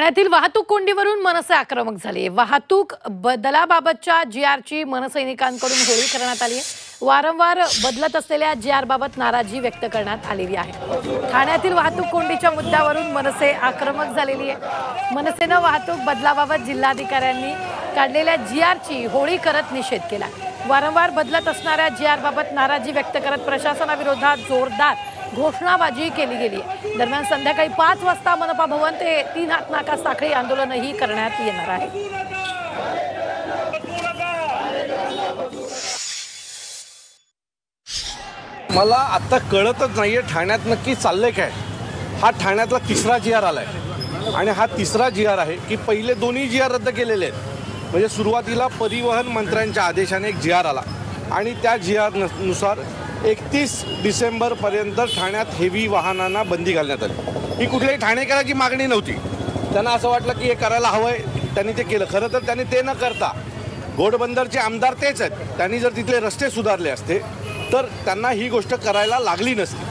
ठाण्यातील वाहतूक कोंडीवरून मनसे आक्रमक झाली। वाहतूक बदलाबाबतच्या जीआरची मनसैनिकांकडून होळी करण्यात आली आहे। वारंवार बदलत असलेल्या जीआर बाबत नाराजी व्यक्त करण्यात आलेली आहे। ठाण्यातील वाहतूक कोंडीच्या मुद्द्यावरून मनसे आक्रमक झालेली आहे। मनसेने वाहतूक बदलाबाबत जिल्हाधिकाऱ्यांनी काढलेल्या जीआरची होळी करत निषेध केला। वारंवार बदलत असणाऱ्या जीआर बाबत नाराजी व्यक्त करत प्रशासनाविरोधात जोरदार घोषणाबाजी केली गेली। दरम्यान संध्याकाळी 5 वाजता मनपा भवन ते 3 हातनाका साखळी आंदोलनही करण्यात येणार आहे। मला आता कळतच नाहीये ठाण्यात नक्की चाललंय काय। हा ठाण्यातला तिसरा जीआर आलाय आणि हा तिसरा जीआर आहे की पहिले दोन्ही जीआर रद्द केलेले आहेत। म्हणजे सुरुवातीला परिवहन मंत्र्यांच्या आदेशाने एक जीआर आला आणि त्या जीआर नुसार 31 डिसेंबरपर्यंत ठाण्यात हेवी वाहनांना बंदी घालण्यात आली। ही कुठल्याही ठाणेकरांची मागणी नव्हती। त्यांना असं वाटलं की हे करायला हवंय, त्यांनी ते केलं। खरं तर त्यांनी ते न करता, घोडबंदरचे आमदार तेच आहेत, त्यांनी जर तिथले रस्ते सुधारले असते तर त्यांना ही गोष्ट करायला लागली नसती।